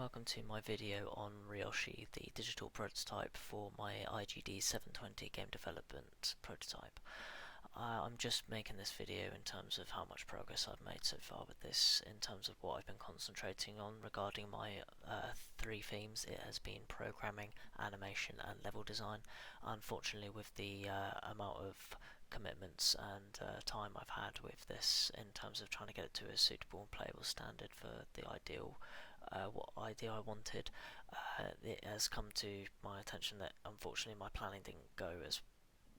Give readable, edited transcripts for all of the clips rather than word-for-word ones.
welcome to my video on Ryoshi, the digital prototype for my IGD720 game development prototype. I'm just making this video in terms of how much progress I've made so far with this, in terms of what I've been concentrating on regarding my three themes. It has been programming, animation and level design. Unfortunately, with the amount of commitments and time I've had with this in terms of trying to get it to a suitable and playable standard for the ideal what idea I wanted, it has come to my attention that unfortunately my planning didn't go as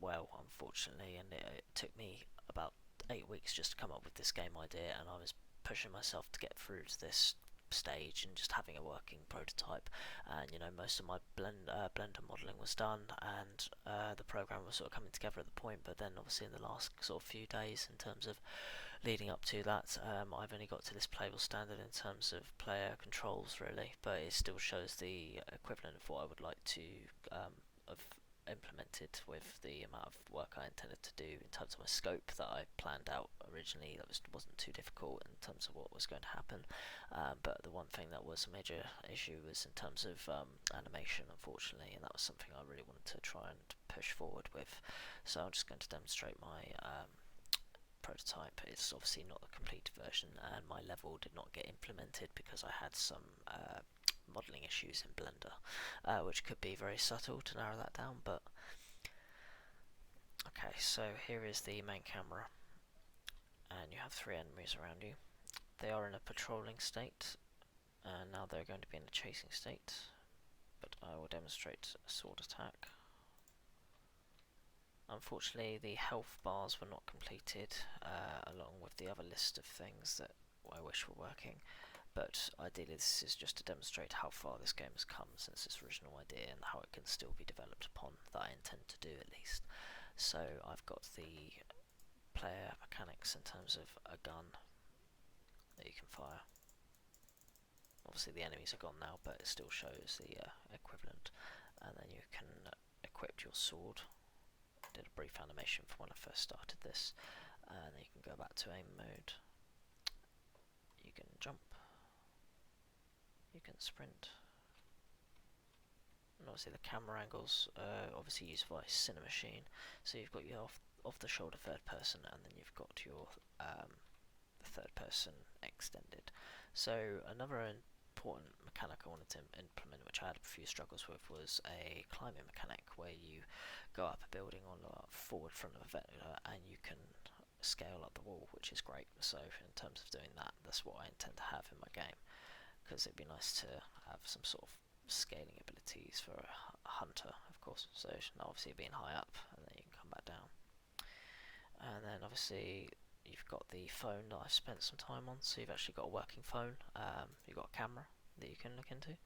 well, unfortunately, and it took me about 8 weeks just to come up with this game idea, and I was pushing myself to get through to this stage and just having a working prototype. And most of my blender modeling was done, and the program was sort of coming together at the point, but then obviously in the last sort of few days in terms of leading up to that, I've only got to this playable standard in terms of player controls really, but it still shows the equivalent of what I would like to have implemented with the amount of work I intended to do in terms of my scope that I planned out originally. That wasn't too difficult in terms of what was going to happen, but the one thing that was a major issue was in terms of animation, unfortunately, and that was something I really wanted to try and push forward with. So I'm just going to demonstrate my prototype. It's obviously not the complete version, and my level did not get implemented because I had some modelling issues in Blender, which could be very subtle to narrow that down. But okay, so here is the main camera, and you have three enemies around you. They are in a patrolling state, and now they're going to be in a chasing state, but I will demonstrate a sword attack. Unfortunately, the health bars were not completed, along with the other list of things that I wish were working, but ideally this is just to demonstrate how far this game has come since its original idea and how it can still be developed upon, that I intend to do at least. So I've got the player mechanics in terms of a gun that you can fire. Obviously the enemies are gone now, but it still shows the equivalent, and then you can equip your sword. Did a brief animation from when I first started this, and then you can go back to aim mode. You can jump, you can sprint, and obviously the camera angles obviously used by Cinemachine. So you've got your off the shoulder third person, and then you've got your third person extended. So another important mechanic I wanted to implement, which I had a few struggles with, was a climbing mechanic where you go up a building on a forward front of a vector and you can scale up the wall, which is great. So in terms of doing that, that's what I intend to have in my game, because it'd be nice to have some sort of scaling abilities for a hunter, of course. So obviously being high up, and then you can come back down. And then obviously you've got the phone that I've spent some time on, so you've actually got a working phone. You've got a camera that you can look into.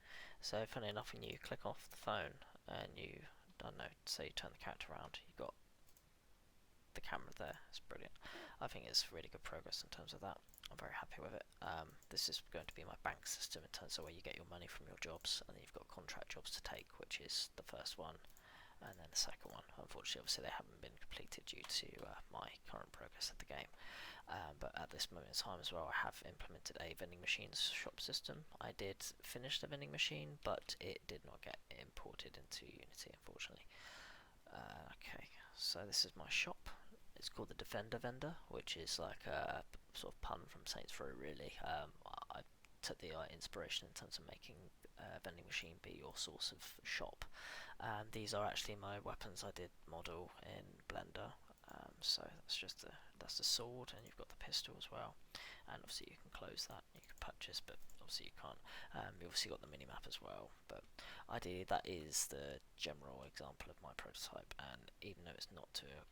So funny enough, when you click off the phone and you, I don't know, say you turn the character around, you've got the camera there. It's brilliant. I think it's really good progress in terms of that. I'm very happy with it. This is going to be my bank system in terms of where you get your money from your jobs, and then you've got contract jobs to take, which is the first one, and then the second one. Unfortunately, obviously they haven't been completed due to my current progress of the game. But at this moment in time as well, I have implemented a vending machines shop system. I did finish the vending machine, but it did not get imported into Unity, unfortunately. Okay, so this is my shop. It's called the Defender Vendor, which is like a sort of pun from Saints Row, really. I took the inspiration in terms of making vending machine be your source of shop. These are actually my weapons I did model in Blender. So that's the sword, and you've got the pistol as well. And obviously you can close that, you can purchase, but obviously you can't. You obviously got the minimap as well, but ideally that is the general example of my prototype. And even though it's not to a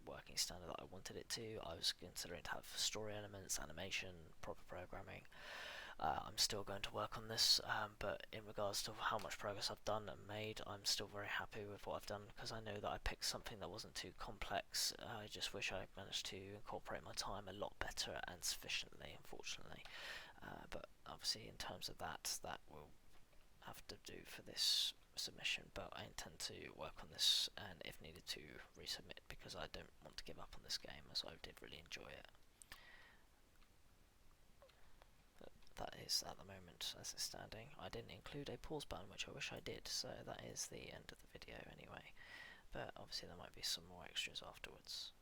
working standard that I wanted it to, I was considering to have story elements, animation, proper programming. I'm still going to work on this, but in regards to how much progress I've done and made, I'm still very happy with what I've done, because I know that I picked something that wasn't too complex. I just wish I managed to incorporate my time a lot better and sufficiently, unfortunately. But obviously in terms of that will have to do for this submission, but I intend to work on this, and if needed to resubmit, because I don't want to give up on this game, as I did really enjoy it. that is at the moment as it's standing. I didn't include a pause button, which I wish I did, so that is the end of the video anyway. But obviously there might be some more extras afterwards.